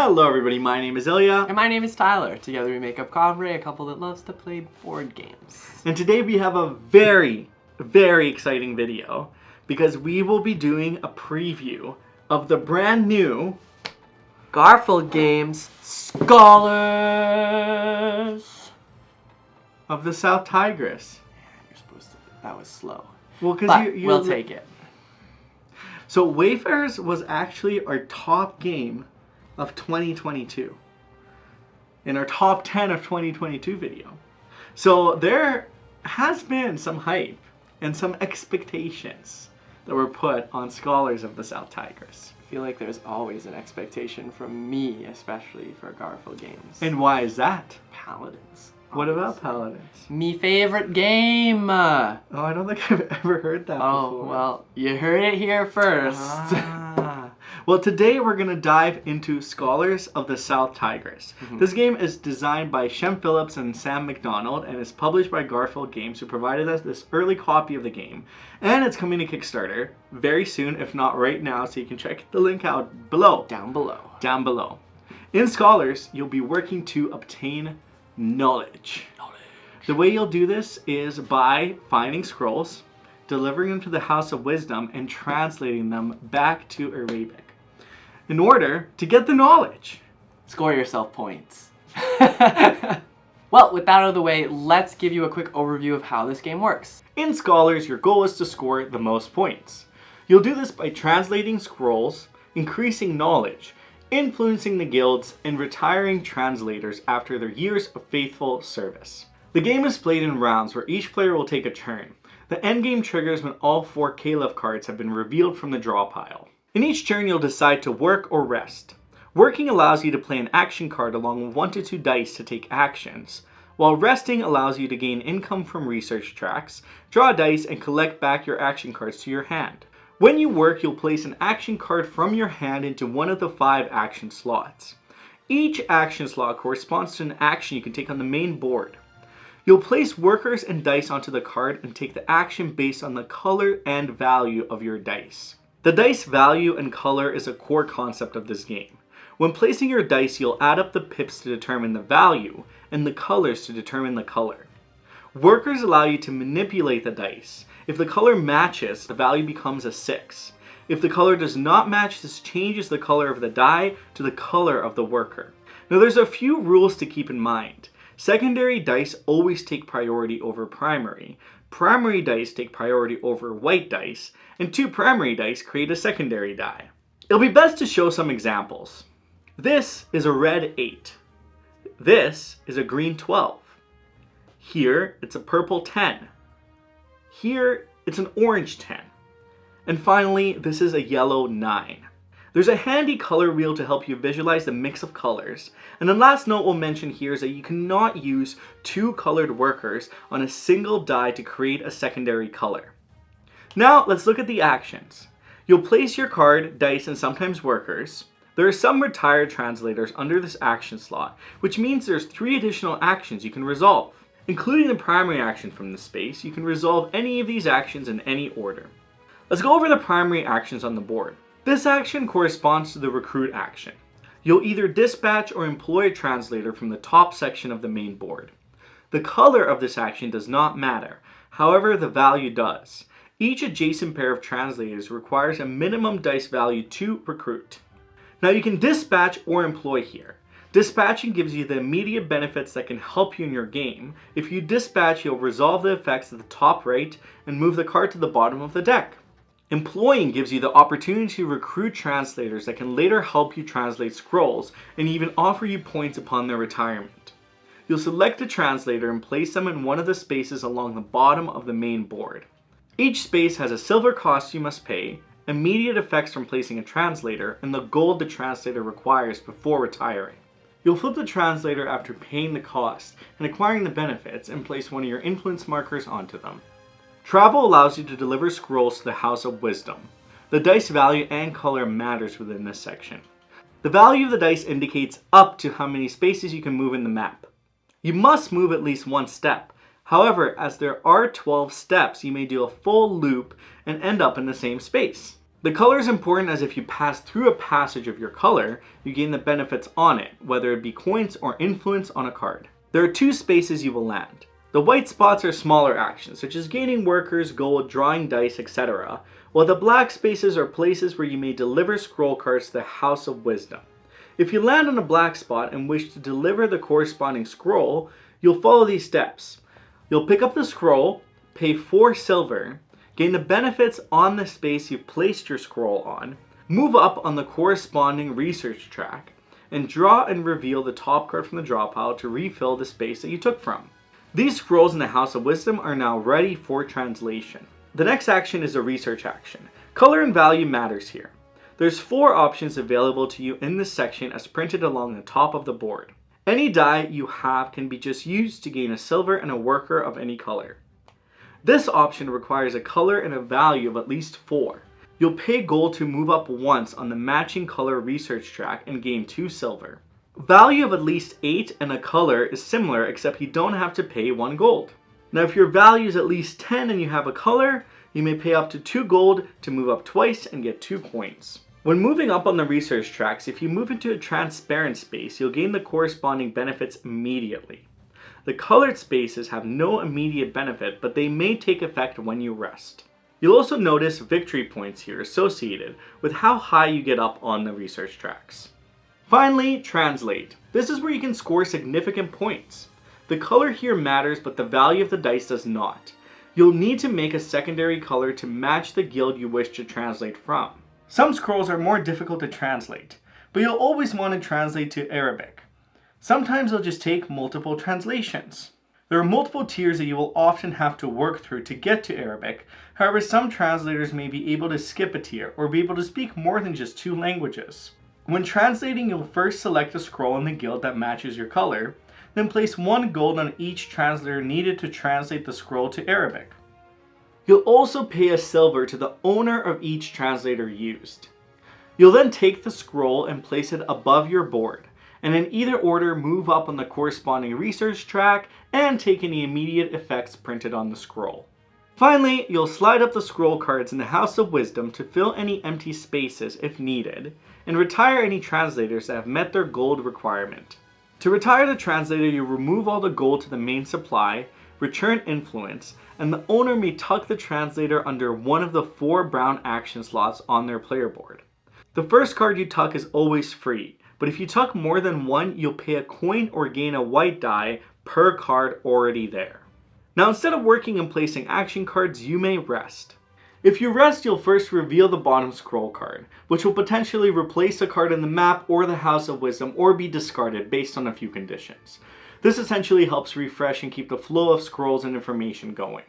Hello everybody, my name is Ilya. And my name is Tyler. Together we make up Kovray, a couple that loves to play board games. And today we have a very exciting video because we will be doing a preview of the brand new Garphill Games Scholars of the South Tigris. You're supposed to. That was slow. Well, because we'll take it. So Wayfarers was actually our top game of 2022 in our top 10 of 2022 video. So there has been some hype and some expectations that were put on Scholars of the South Tigris. I feel like there's always an expectation from me, especially for Garphill Games. And why is that? Paladins. What about Paladins? Me favorite game! Oh, I don't think I've ever heard that before. Oh, well, you heard it here first. Well, today we're going to dive into Scholars of the South Tigris. This game is designed by Shem, Phillips, and Sam Macdonald and is published by Garphill Games, who provided us this early copy of the game. And it's coming to Kickstarter very soon, if not right now, so you can check the link out below. Down below. Down below. In Scholars, you'll be working to obtain knowledge. The way you'll do this is by finding scrolls, delivering them to the House of Wisdom, and translating them back to Arabic in order to get the knowledge. Score yourself points. Well, with that out of the way, let's give you a quick overview of how this game works. In Scholars, your goal is to score the most points. You'll do this by translating scrolls, increasing knowledge, influencing the guilds, and retiring translators after their years of faithful service. The game is played in rounds where each player will take a turn. The endgame triggers when all 4 Caliph cards have been revealed from the draw pile. In each turn, you'll decide to work or rest. Working allows you to play an action card along with 1 to 2 dice to take actions, while resting allows you to gain income from research tracks, draw dice, and collect back your action cards to your hand. When you work, you'll place an action card from your hand into one of the 5 action slots. Each action slot corresponds to an action you can take on the main board. You'll place workers and dice onto the card and take the action based on the color and value of your dice. The dice value and color is a core concept of this game. When placing your dice, you'll add up the pips to determine the value and the colors to determine the color. Workers allow you to manipulate the dice. If the color matches, the value becomes a 6. If the color does not match, this changes the color of the die to the color of the worker. Now there's a few rules to keep in mind. Secondary dice always take priority over primary. Primary dice take priority over white dice, and 2 primary dice create a secondary die. It'll be best to show some examples. This is a red 8. This is a green 12. Here, it's a purple 10. Here, it's an orange 10. And finally, this is a yellow 9. There's a handy color wheel to help you visualize the mix of colors. And the last note we'll mention here is that you cannot use 2 colored workers on a single die to create a secondary color. Now, let's look at the actions. You'll place your card, dice, and sometimes workers. There are some retired translators under this action slot, which means there's 3 additional actions you can resolve. Including the primary action from this space, you can resolve any of these actions in any order. Let's go over the primary actions on the board. This action corresponds to the recruit action. You'll either dispatch or employ a translator from the top section of the main board. The color of this action does not matter, however the value does. Each adjacent pair of translators requires a minimum dice value to recruit. Now you can dispatch or employ here. Dispatching gives you the immediate benefits that can help you in your game. If you dispatch, you'll resolve the effects at the top right and move the card to the bottom of the deck. Employing gives you the opportunity to recruit translators that can later help you translate scrolls and even offer you points upon their retirement. You'll select a translator and place them in one of the spaces along the bottom of the main board. Each space has a silver cost you must pay, immediate effects from placing a translator, and the gold the translator requires before retiring. You'll flip the translator after paying the cost and acquiring the benefits and place one of your influence markers onto them. Travel allows you to deliver scrolls to the House of Wisdom. The dice value and color matters within this section. The value of the dice indicates up to how many spaces you can move in the map. You must move at least 1 step. However, as there are 12 steps, you may do a full loop and end up in the same space. The color is important as if you pass through a passage of your color, you gain the benefits on it, whether it be coins or influence on a card. There are 2 spaces you will land. The white spots are smaller actions, such as gaining workers, gold, drawing dice, etc., while the black spaces are places where you may deliver scroll cards to the House of Wisdom. If you land on a black spot and wish to deliver the corresponding scroll, you'll follow these steps. You'll pick up the scroll, pay 4 silver, gain the benefits on the space you've placed your scroll on, move up on the corresponding research track, and draw and reveal the top card from the draw pile to refill the space that you took from. These scrolls in the House of Wisdom are now ready for translation. The next action is a research action. Color and value matters here. There's 4 options available to you in this section as printed along the top of the board. Any die you have can be just used to gain a silver and a worker of any color. This option requires a color and a value of at least 4. You'll pay gold to move up once on the matching color research track and gain 2 silver. Value of at least 8 and a color is similar, except you don't have to pay 1 gold. Now if your value is at least 10 and you have a color, you may pay up to 2 gold to move up twice and get 2 coins. When moving up on the research tracks, if you move into a transparent space, you'll gain the corresponding benefits immediately. The colored spaces have no immediate benefit, but they may take effect when you rest. You'll also notice victory points here associated with how high you get up on the research tracks. Finally, translate. This is where you can score significant points. The color here matters, but the value of the dice does not. You'll need to make a secondary color to match the guild you wish to translate from. Some scrolls are more difficult to translate, but you'll always want to translate to Arabic. Sometimes you'll just take multiple translations. There are multiple tiers that you will often have to work through to get to Arabic. However, some translators may be able to skip a tier or be able to speak more than just 2 languages. When translating, you'll first select a scroll in the guild that matches your color, then place 1 gold on each translator needed to translate the scroll to Arabic. You'll also pay a silver to the owner of each translator used. You'll then take the scroll and place it above your board, and in either order move up on the corresponding research track and take any immediate effects printed on the scroll. Finally, you'll slide up the scroll cards in the House of Wisdom to fill any empty spaces if needed, and retire any translators that have met their gold requirement. To retire the translator, you remove all the gold to the main supply, return influence, and the owner may tuck the translator under one of the 4 brown action slots on their player board. The first card you tuck is always free, but if you tuck more than 1, you'll pay a coin or gain a white die per card already there. Now instead of working and placing action cards, you may rest. If you rest, you'll first reveal the bottom scroll card, which will potentially replace a card in the map or the House of Wisdom or be discarded based on a few conditions. This essentially helps refresh and keep the flow of scrolls and information going.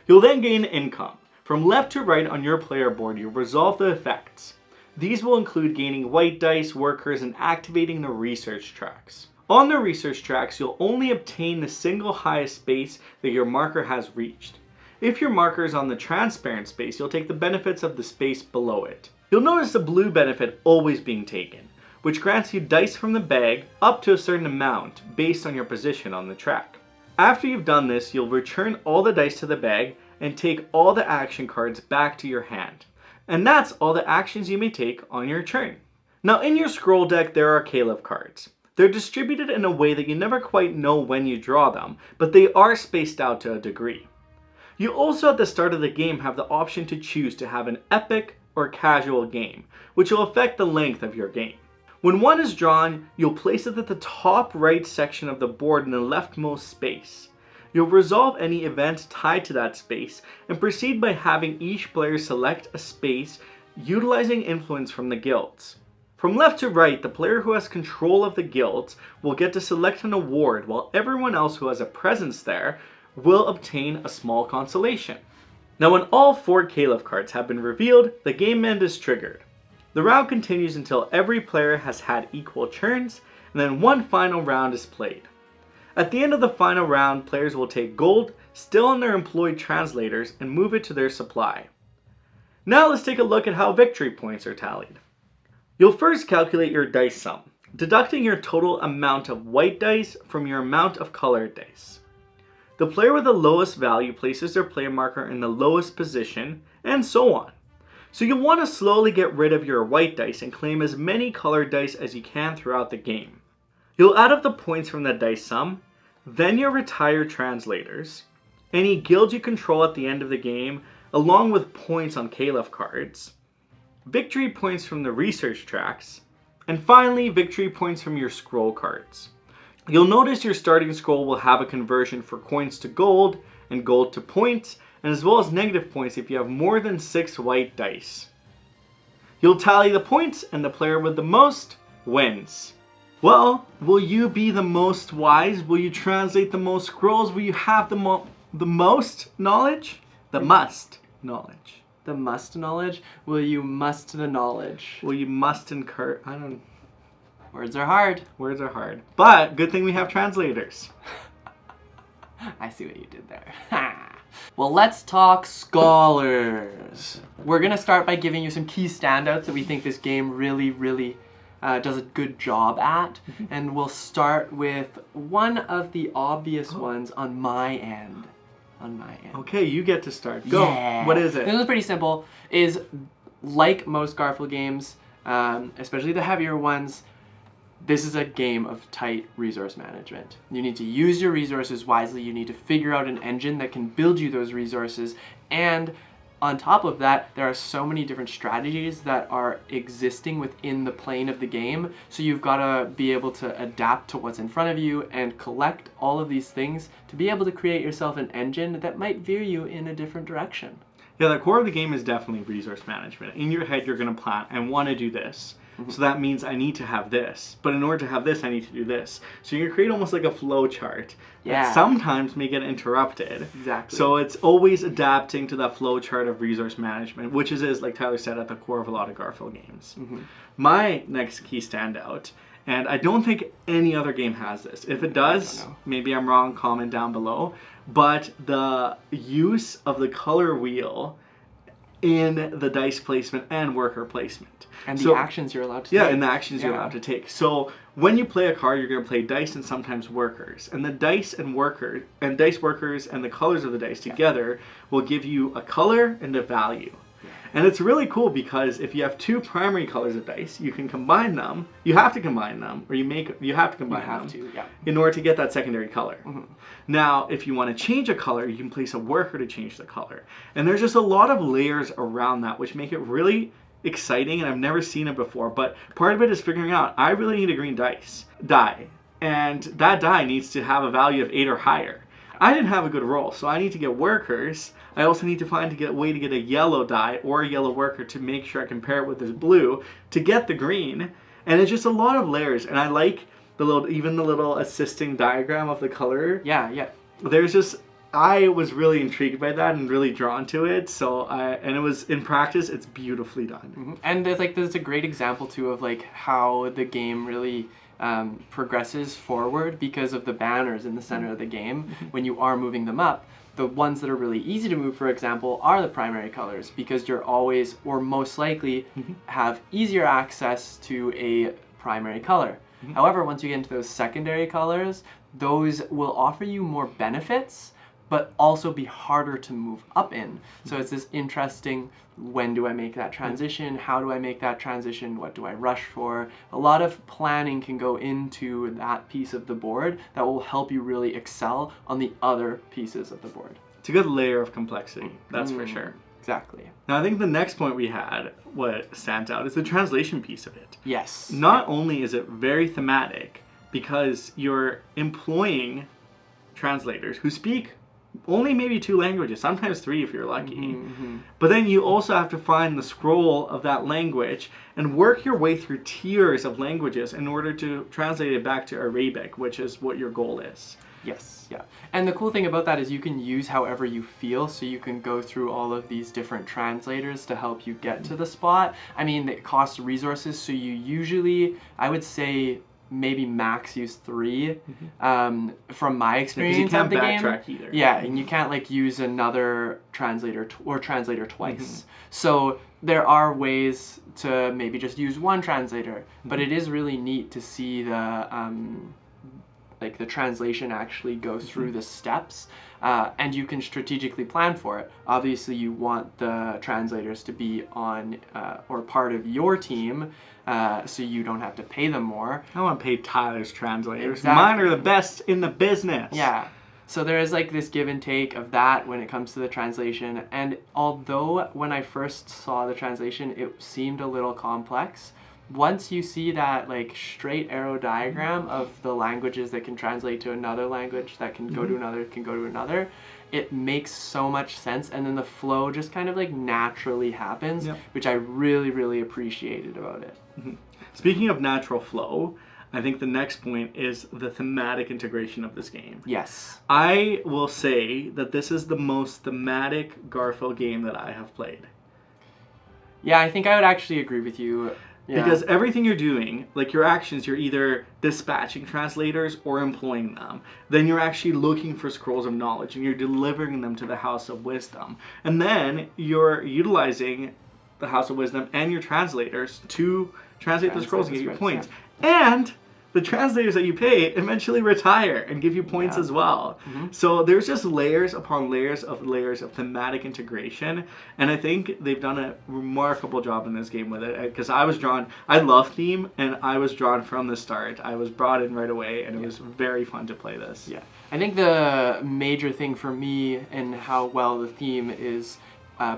You'll then gain income. From left to right on your player board, you'll resolve the effects. These will include gaining white dice, workers, and activating the research tracks. On the research tracks, you'll only obtain the single highest space that your marker has reached. If your marker is on the transparent space, you'll take the benefits of the space below it. You'll notice the blue benefit always being taken, which grants you dice from the bag up to a certain amount based on your position on the track. After you've done this, you'll return all the dice to the bag and take all the action cards back to your hand. And that's all the actions you may take on your turn. Now in your scroll deck, there are Caliph cards. They're distributed in a way that you never quite know when you draw them, but they are spaced out to a degree. You also at the start of the game have the option to choose to have an epic or casual game, which will affect the length of your game. When one is drawn, you'll place it at the top right section of the board in the leftmost space. You'll resolve any events tied to that space and proceed by having each player select a space utilizing influence from the guilds. From left to right, the player who has control of the guilds will get to select an award, while everyone else who has a presence there will obtain a small consolation. Now when all 4 Caliph cards have been revealed, the game end is triggered. The round continues until every player has had equal turns, and then one final round is played. At the end of the final round, players will take gold, still on their employed translators, and move it to their supply. Now let's take a look at how victory points are tallied. You'll first calculate your dice sum, deducting your total amount of white dice from your amount of colored dice. The player with the lowest value places their player marker in the lowest position, and so on. So you'll want to slowly get rid of your white dice and claim as many colored dice as you can throughout the game. You'll add up the points from the dice sum, then you'll retire translators, any guilds you control at the end of the game, along with points on Caliph cards, victory points from the research tracks, and finally victory points from your scroll cards. You'll notice your starting scroll will have a conversion for coins to gold and gold to points, and as well as negative points if you have more than 6 white dice. You'll tally the points and the player with the most wins. Well, will you be the most wise? Will you translate the most scrolls? Will you have the most knowledge? The must knowledge. The must knowledge? Will you must the knowledge? Will you must incur? I don't know. Words are hard. Words are hard. But good thing we have translators. I see what you did there. Well, let's talk scholars. We're going to start by giving you some key standouts that we think this game really does a good job at. And we'll start with one of the obvious ones on my end. Okay, you get to start. Go. Yeah. What is it? This is pretty simple. Is like most Garphill games, especially the heavier ones, this is a game of tight resource management. You need to use your resources wisely. You need to figure out an engine that can build you those resources. And on top of that, there are so many different strategies that are existing within the plane of the game. So you've got to be able to adapt to what's in front of you and collect all of these things to be able to create yourself an engine that might veer you in a different direction. Yeah, the core of the game is definitely resource management. In your head, you're going to plan, I want to do this. So that means I need to have this. But in order to have this, I need to do this. So you're going to create almost like a flow chart that sometimes may get interrupted. Exactly. So it's always adapting to that flow chart of resource management, which is, like Tyler said, at the core of a lot of Garphill games. My next key standout, and I don't think any other game has this. If it does, maybe I'm wrong, comment down below. But the use of the color wheel in the dice placement and worker placement. And the actions you're allowed to take. Yeah, and the actions you're allowed to take. So when you play a card, you're going to play dice and sometimes workers. And the dice and workers and the colors of the dice together will give you a color and a value. And it's really cool because if you have 2 primary colors of dice, you can combine them. You have to combine them, or you have to combine them in order to get that secondary color. Now, if you want to change a color, you can place a worker to change the color. And there's just a lot of layers around that, which make it really exciting, and I've never seen it before. But part of it is figuring out, I really need a green die, and that die needs to have a value of 8 or higher. I didn't have a good roll, so I need to get workers. I also need to find a way to get a yellow die or a yellow worker to make sure I can pair it with this blue to get the green. And it's just a lot of layers, and I like the little assisting diagram of the color. Yeah. There's just, I was really intrigued by that and really drawn to it. So and it was, in practice, it's beautifully done. And there's a great example too of like how the game really progresses forward because of the banners in the center of the game. When you are moving them up, the ones that are really easy to move, for example, are the primary colors, because you're always, or most likely, have easier access to a primary color. However, once you get into those secondary colors, those will offer you more benefits, but also be harder to move up in. So it's this interesting, when do I make that transition? How do I make that transition? What do I rush for? A lot of planning can go into that piece of the board that will help you really excel on the other pieces of the board. It's a good layer of complexity, that's for sure. Exactly. Now, I think the next point we had, what stands out, is the translation piece of it. Yes. Not only is it very thematic, because you're employing translators who speak only maybe 2 languages, sometimes 3 if you're lucky. But then you also have to find the scroll of that language and work your way through tiers of languages in order to translate it back to Arabic, which is what your goal is. Yes, yeah. And the cool thing about that is you can use however you feel, so you can go through all of these different translators to help you get to the spot. I mean, it costs resources, so you usually, I would say, maybe max use 3 from my experience of the game. You can't backtrack either. Yeah, and you can't like use another translator or translator twice. So there are ways to maybe just use 1 translator, but it is really neat to see the like the translation actually go through the steps, and you can strategically plan for it. Obviously, you want the translators to be on or part of your team, so you don't have to pay them more. I want to pay Tyler's translators. Exactly. Mine are the best in the business. Yeah. So there is like this give and take of that when it comes to the translation. And although when I first saw the translation, it seemed a little complex, once you see that like straight arrow diagram of the languages that can translate to another language, that can go to another, can go to another, it makes so much sense. And then the flow just kind of like naturally happens, which I really, really appreciated about it. Speaking of natural flow, I think the next point is the thematic integration of this game. Yes. I will say that this is the most thematic Garphill game that I have played. Yeah, I think I would actually agree with you. Yeah. Because everything you're doing, like your actions, you're either dispatching translators or employing them. Then you're actually looking for scrolls of knowledge and you're delivering them to the House of Wisdom. And then you're utilizing the House of Wisdom and your translators to translate the scrolls and get your points. Yeah. And the translators that you pay eventually retire and give you points as well. So there's just layers upon layers of thematic integration, and I think they've done a remarkable job in this game with it, because I love theme, and I was drawn from the start. I was brought in right away, and it was very fun to play this. Yeah, I think the major thing for me and how well the theme is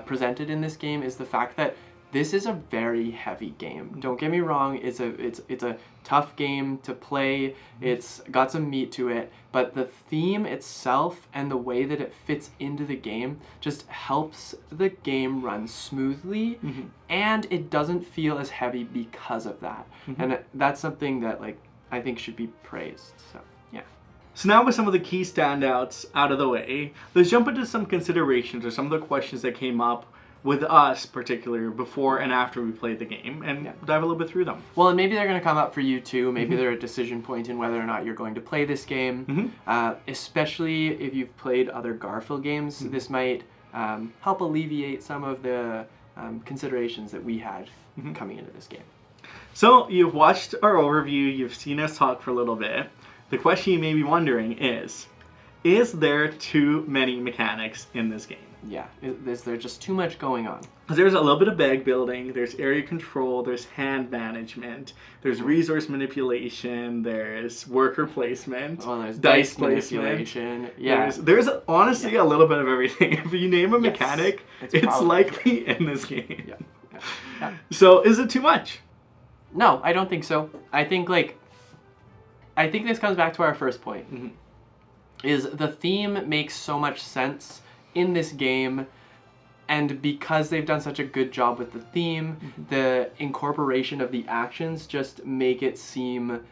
presented in this game is the fact that this is a very heavy game. Don't get me wrong, it's a tough game to play. It's got some meat to it, but the theme itself and the way that it fits into the game just helps the game run smoothly, and it doesn't feel as heavy because of that. And that's something that like I think should be praised. So yeah. So now with some of the key standouts out of the way, let's jump into some considerations or some of the questions that came up with us particularly before and after we played the game, and dive a little bit through them. Well, and maybe they're going to come up for you too. Maybe they're a decision point in whether or not you're going to play this game. Especially if you've played other Garphill games, this might help alleviate some of the considerations that we had coming into this game. So you've watched our overview, you've seen us talk for a little bit. The question you may be wondering is there too many mechanics in this game? Yeah, is there just too much going on? Because there's a little bit of bag building, there's area control, there's hand management, there's resource manipulation, there's worker placement, there's dice manipulation. placement. Yeah, there's honestly a little bit of everything. If you name a mechanic, it's likely in this game. Yeah. So is it too much? No, I don't think so. I think this comes back to our first point. Is the theme makes so much sense in this game, and because they've done such a good job with the theme, the incorporation of the actions just make it seem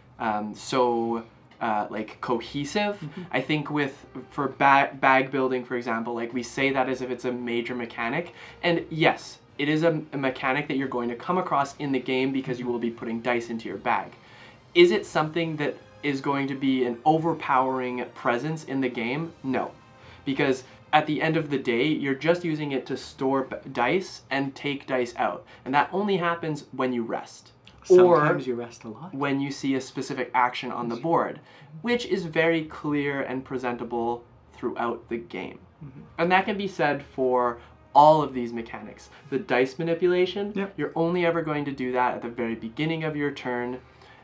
so like cohesive. I think for bag building, for example, like we say that as if it's a major mechanic, and yes, it is a mechanic that you're going to come across in the game because you will be putting dice into your bag. Is it something that is going to be an overpowering presence in the game? No, because at the end of the day, you're just using it to store dice and take dice out. And that only happens when you rest. Sometimes you rest a lot. When you see a specific action on the board, which is very clear and presentable throughout the game. And that can be said for all of these mechanics. The dice manipulation, you're only ever going to do that at the very beginning of your turn.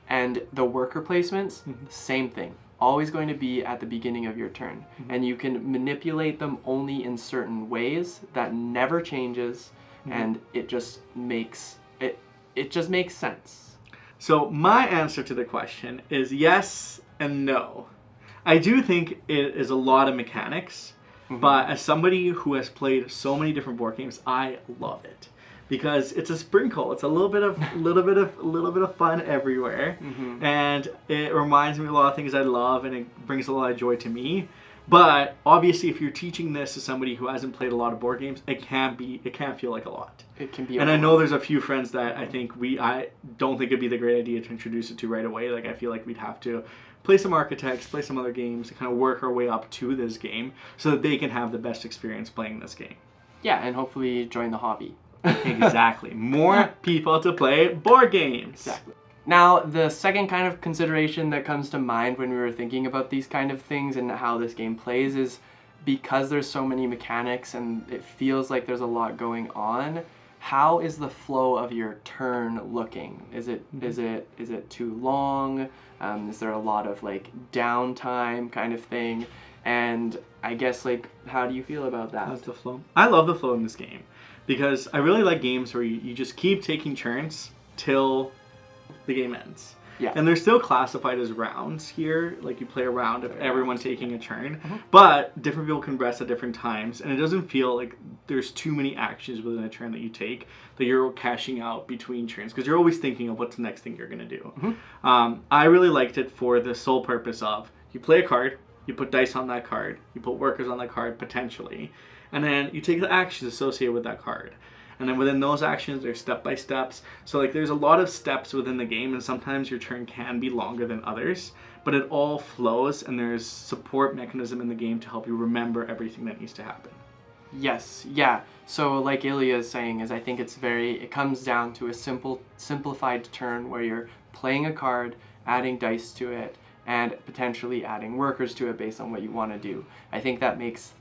And the worker placements, same thing. Always going to be at the beginning of your turn. And you can manipulate them only in certain ways. That never changes, and it just makes sense. So my answer to the question is yes and no. I do think it is a lot of mechanics, but as somebody who has played so many different board games, I love it. Because it's a sprinkle. It's a little bit of fun everywhere, and it reminds me of a lot of things I love, and it brings a lot of joy to me. But obviously, if you're teaching this to somebody who hasn't played a lot of board games, it can feel like a lot. It can be. And I know there's a few friends that I don't think it'd be the great idea to introduce it to right away. Like I feel like we'd have to play some Architects, play some other games, to kind of work our way up to this game so that they can have the best experience playing this game. Yeah, and hopefully join the hobby. Exactly. More people to play board games. Exactly. Now, the second kind of consideration that comes to mind when we were thinking about these kind of things and how this game plays is because there's so many mechanics and it feels like there's a lot going on, how is the flow of your turn looking? Is it too long? Is there a lot of like downtime kind of thing? And I guess like, how do you feel about that? How's the flow? I love the flow in this game because I really like games where you just keep taking turns till the game ends. Yeah. And they're still classified as rounds here, like you play a round of everyone taking a turn, but different people can rest at different times, and it doesn't feel like there's too many actions within a turn that you take that you're cashing out between turns, because you're always thinking of what's the next thing you're going to do. I really liked it for the sole purpose of you play a card, you put dice on that card, you put workers on that card potentially, and then you take the actions associated with that card. And then within those actions, there's step-by-steps. So like there's a lot of steps within the game, and sometimes your turn can be longer than others, but it all flows, and there's support mechanism in the game to help you remember everything that needs to happen. Yes, yeah. So like Ilya is saying, is I think it comes down to a simplified turn where you're playing a card, adding dice to it, and potentially adding workers to it based on what you want to do. I think that makes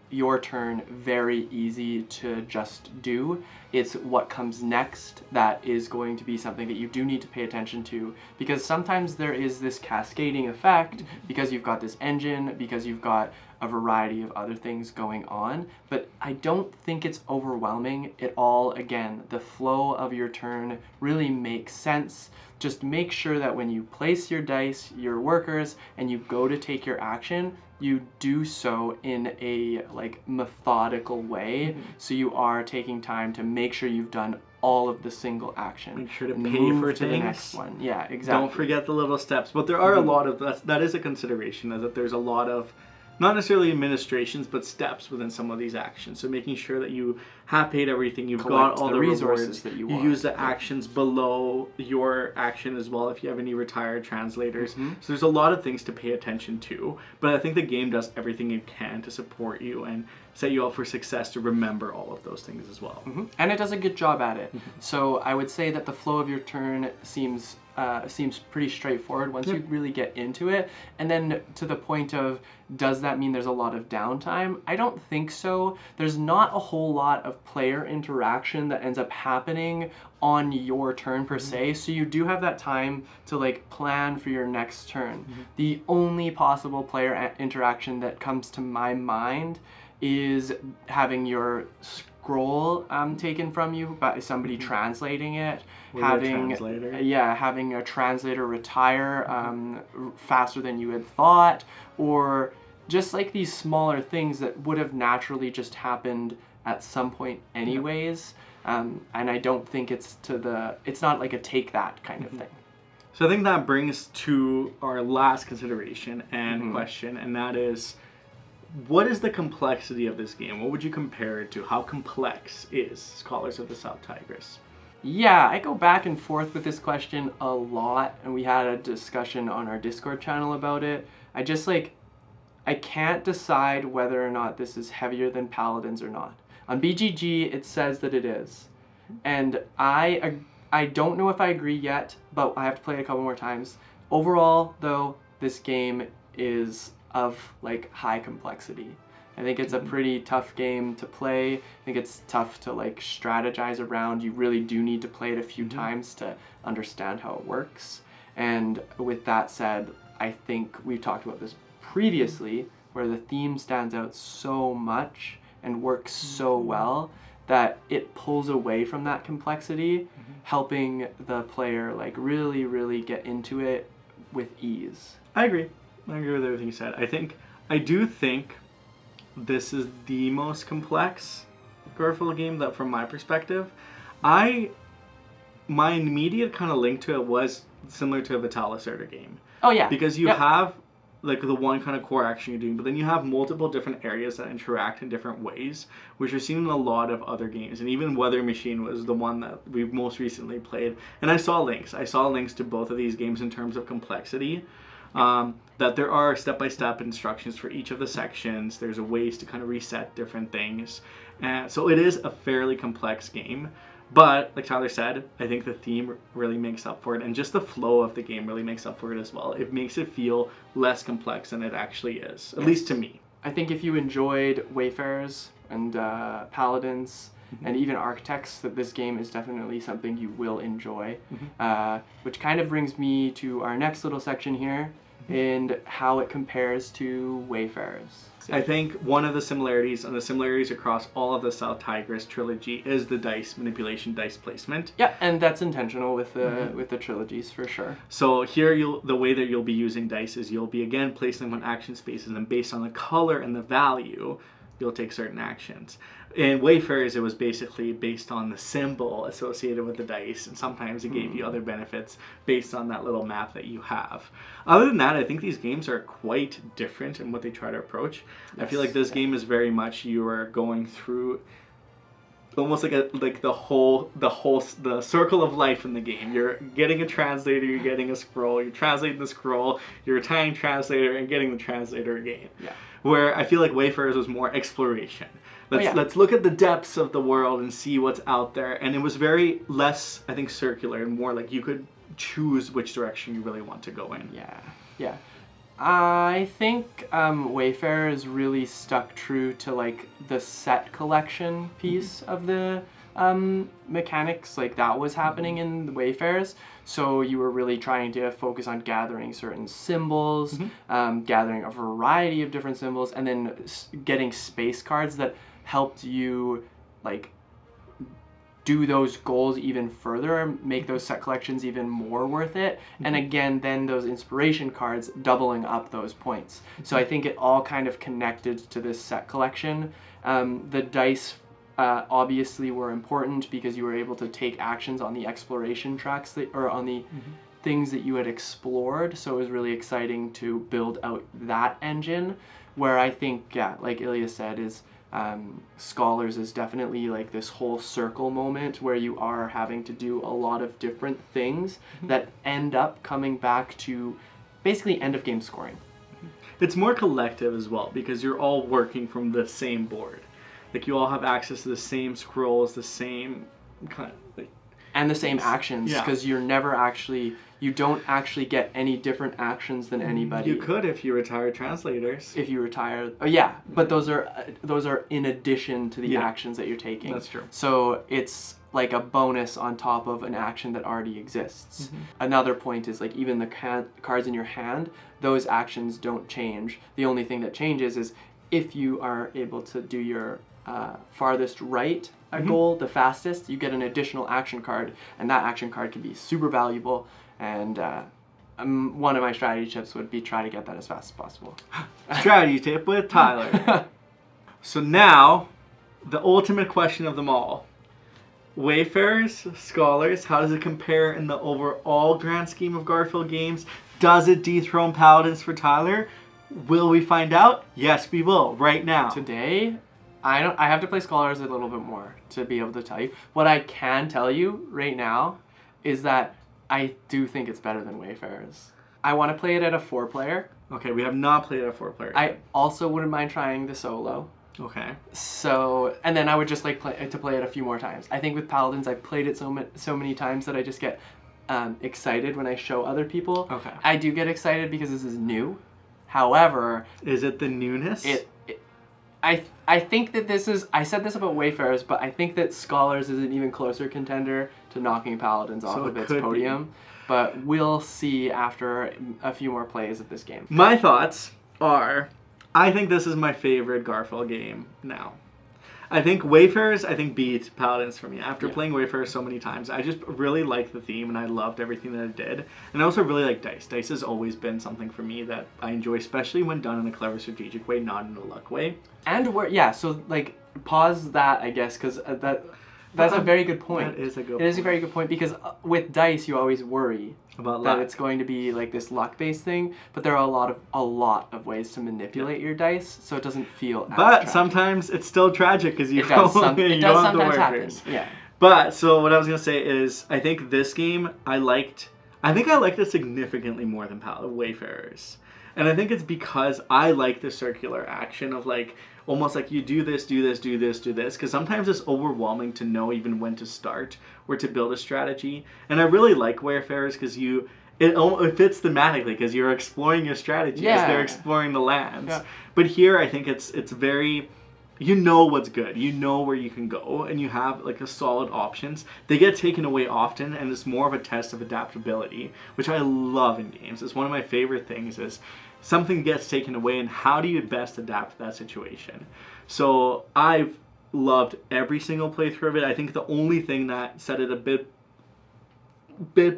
your turn very easy to just do. It's what comes next that is going to be something that you do need to pay attention to, because sometimes there is this cascading effect because you've got this engine, because you've got a variety of other things going on, but I don't think it's overwhelming at all. Again, the flow of your turn really makes sense. Just make sure that when you place your dice, your workers, and you go to take your action, you do so in a like methodical way, so you are taking time to make sure you've done all of the single action. Make sure to and pay move for to things. the next one. Yeah, exactly. Don't forget the little steps, but there are a lot of that is a consideration, is that there's a lot of not necessarily administrations, but steps within some of these actions. So making sure that you have paid everything, you've got all the resources rewards, that you you want. use the actions below your action as well if you have any retired translators. So there's a lot of things to pay attention to, but I think the game does everything it can to support you and set you up for success to remember all of those things as well. And it does a good job at it. So I would say that the flow of your turn seems pretty straightforward once you really get into it. And then to the point of, does that mean there's a lot of downtime? I don't think so. There's not a whole lot of player interaction that ends up happening on your turn per se, so you do have that time to like plan for your next turn. The only possible player interaction that comes to my mind is having your scroll taken from you by somebody translating it, having a translator retire faster than you had thought, or just like these smaller things that would have naturally just happened at some point anyways. And I don't think it's not like a take that kind of thing. So I think that brings to our last consideration and question, and that is, what is the complexity of this game? What would you compare it to? How complex is Scholars of the South Tigris? Yeah, I go back and forth with this question a lot, and we had a discussion on our Discord channel about it. I can't decide whether or not this is heavier than Paladins or not. On BGG, it says that it is. And I don't know if I agree yet, but I have to play it a couple more times. Overall, though, this game is of like high complexity. I think it's a pretty tough game to play. I think it's tough to like strategize around. You really do need to play it a few times to understand how it works. And with that said, I think we've talked about this previously, where the theme stands out so much and works so well that it pulls away from that complexity, helping the player like really, really get into it with ease. I agree with everything you said. I do think this is the most complex Garphill game that, from my perspective, my immediate kind of link to it was similar to a Vitaliserta game. Oh yeah. Because you have like the one kind of core action you're doing, but then you have multiple different areas that interact in different ways, which are seen in a lot of other games. And even Weather Machine was the one that we've most recently played. And I saw links to both of these games in terms of complexity. That there are step-by-step instructions for each of the sections. There's ways to kind of reset different things. And so it is a fairly complex game, But like Tyler said, I think the theme really makes up for it, and just the flow of the game really makes up for it as well. It makes it feel less complex than it actually is, at least to me. I think if you enjoyed Wayfarers and Paladins and even Architects, that this game is definitely something you will enjoy. Which kind of brings me to our next little section here, and how it compares to Wayfarers. I think one of the similarities, and the similarities across all of the South Tigris trilogy, is the dice manipulation, dice placement. Yeah, and that's intentional with the trilogies for sure. So here, the way that you'll be using dice is you'll be again placing them on action spaces, and based on the color and the value, you'll take certain actions. In Wayfarers, it was basically based on the symbol associated with the dice, and sometimes it gave you other benefits based on that little map that you have. Other than that, I think these games are quite different in what they try to approach. Yes. I feel like this game is very much, you are going through almost like the circle of life in the game. You're getting a translator, you're getting a scroll, you're translating the scroll, you're a tying translator, and getting the translator again. Yeah. Where I feel like Wayfarers was more exploration. Let's look at the depths of the world and see what's out there. And it was very less, I think, circular, and more like you could choose which direction you really want to go in. Yeah. I think Wayfarers really stuck true to like the set collection piece of the mechanics. Like that was happening in the Wayfarers. So you were really trying to focus on gathering certain symbols, gathering a variety of different symbols, and then getting space cards that helped you like do those goals even further, make those set collections even more worth it. And again, then those inspiration cards doubling up those points. So I think it all kind of connected to this set collection. The dice obviously were important because you were able to take actions on the exploration tracks or on the things that you had explored. So it was really exciting to build out that engine, where I think, yeah, like Ilya said, is Scholars is definitely like this whole circle moment where you are having to do a lot of different things that end up coming back to basically end of game scoring. It's more collective as well, because you're all working from the same board. Like you all have access to the same scrolls, the same kind of like, and the same actions, because Yeah. you don't actually get any different actions than anybody. You could if you retire translators. If you retire, but those are in addition to the actions that you're taking. That's true. So it's like a bonus on top of an action that already exists. Another point is like even the cards in your hand, those actions don't change. The only thing that changes is if you are able to do your farthest right goal the fastest, you get an additional action card, and that action card can be super valuable. And one of my strategy tips would be try to get that as fast as possible. Strategy tip with Tyler. So now, the ultimate question of them all. Wayfarers, Scholars, how does it compare in the overall grand scheme of Garphill Games? Does it dethrone Paladins for Tyler? Will we find out? Yes, we will, right now. Today, I have to play Scholars a little bit more to be able to tell you. What I can tell you right now is that I do think it's better than Wayfarers. I want to play it at a 4-player. Okay, we have not played at a 4-player. I also wouldn't mind trying the solo. Okay. So, and then I would just like play it a few more times. I think with Paladins, I've played it so many times that I just get excited when I show other people. Okay. I do get excited because this is new. However, is it the newness? I think that this is, I said this about Wayfarers, but I think that Scholars is an even closer contender to knocking Paladins off of its podium. But we'll see after a few more plays of this game. My thoughts are, I think this is my favorite Garphill game now. I think Wayfarers, beat Paladins for me. After playing Wayfarers so many times, I just really liked the theme and I loved everything that it did. And I also really like dice. Dice has always been something for me that I enjoy, especially when done in a clever strategic way, not in a luck way. And so like pause that, I guess, because that's a very good point. That is a good point. It is a very good point because with dice, you always worry about that it's going to be like this luck-based thing, but there are a lot of ways to manipulate your dice, so it doesn't feel as tragic. Sometimes it's still tragic because you it don't sometimes happen. Yeah. But so what I was gonna say is, I think this game I liked it significantly more than Wayfarers. And I think it's because I like the circular action of like almost like you do this, do this, do this, do this, because sometimes it's overwhelming to know even when to start or to build a strategy. And I really like Wayfarers because it fits thematically because you're exploring your strategy as they're exploring the lands. Yeah. But here I think it's very, you know what's good, you know where you can go, and you have like a solid options. They get taken away often, and it's more of a test of adaptability, which I love in games. It's one of my favorite things is something gets taken away, and how do you best adapt to that situation? So I've loved every single playthrough of it. I think the only thing that set it a bit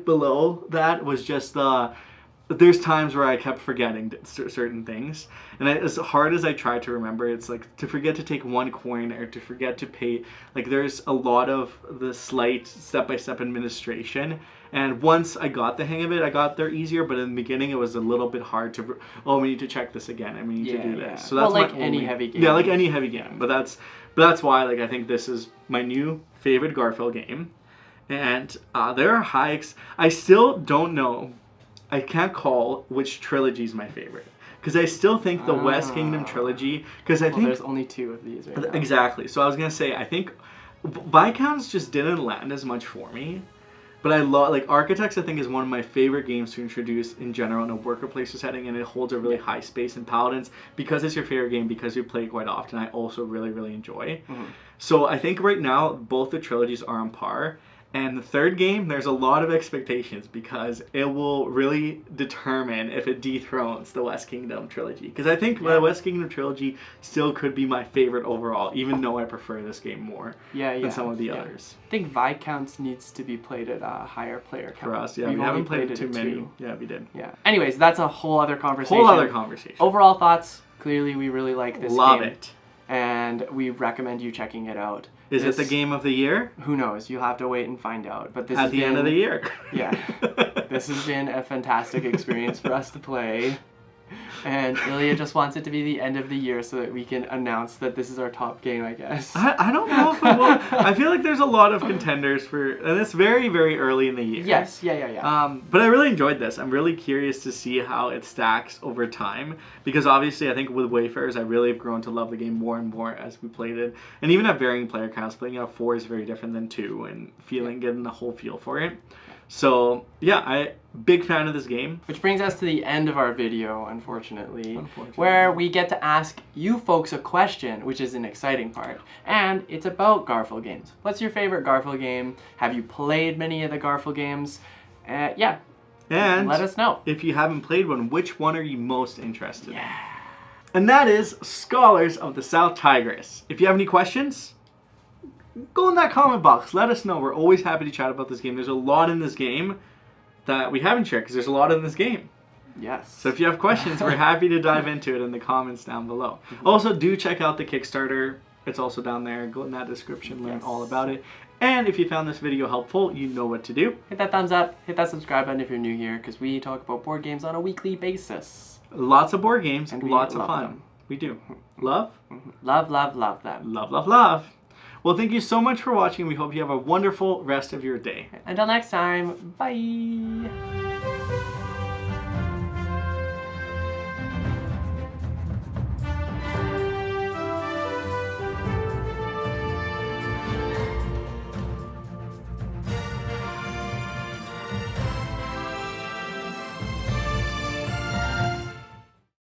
below that was just there's times where I kept forgetting certain things, and as hard as I try to remember, it's like to forget to take one coin or to forget to pay. Like there's a lot of the slight step-by-step administration, and once I got the hang of it, I got there easier. But in the beginning, it was a little bit hard to. Oh, we need to check this again, and we need to do this. So that's like any heavy game. Yeah, like any heavy game. But that's why like I think this is my new favorite Garphill game, and there are hikes. I still don't know. I can't call which trilogy is my favorite because I still think the West Kingdom trilogy. Because I think there's only 2 of these right now. Exactly. So I was gonna say I think Viscounts just didn't land as much for me, but I love like Architects. I think is one of my favorite games to introduce in general in a worker placement setting, and it holds a really high space. And Paladins, because it's your favorite game, because you play it quite often, I also really enjoy. So I think right now both the trilogies are on par. And the third game, there's a lot of expectations because it will really determine if it dethrones the West Kingdom trilogy. Because I think the West Kingdom trilogy still could be my favorite overall, even though I prefer this game more than some of the others. I think Viscounts needs to be played at a higher player count. For us, yeah. We haven't played it too many. Yeah, we did. Yeah. Anyways, that's a whole other conversation. Overall thoughts, clearly we really like this game. Love it. And we recommend you checking it out. Is it the game of the year? Who knows? You'll have to wait and find out. But this at the end of the year. Yeah. This has been a fantastic experience for us to play. And Ilya just wants it to be the end of the year so that we can announce that this is our top game, I guess. I don't know if it will. I feel like there's a lot of contenders for, and it's very early in the year. Yes, yeah. But I really enjoyed this. I'm really curious to see how it stacks over time, because obviously I think with Wayfarers I really have grown to love the game more and more as we played it. And even at varying player counts, playing at 4 is very different than 2, and getting the whole feel for it. So yeah, big fan of this game. Which brings us to the end of our video, unfortunately, where we get to ask you folks a question, which is an exciting part. And it's about Garphill Games. What's your favorite Garphill game? Have you played many of the Garphill games? Yeah. And let us know. If you haven't played one, which one are you most interested in? And that is Scholars of the South Tigris. If you have any questions, go in that comment box. Let us know. We're always happy to chat about this game. There's a lot in this game that we haven't shared because there's a lot in this game. Yes. So if you have questions, we're happy to dive into it in the comments down below. Also, do check out the Kickstarter. It's also down there. Go in that description, learn all about it. And if you found this video helpful, you know what to do. Hit that thumbs up. Hit that subscribe button if you're new here, because we talk about board games on a weekly basis. Lots of board games and lots of fun. Them. We do. Love? Love them. Love. Well, thank you so much for watching. We hope you have a wonderful rest of your day. Until next time, bye.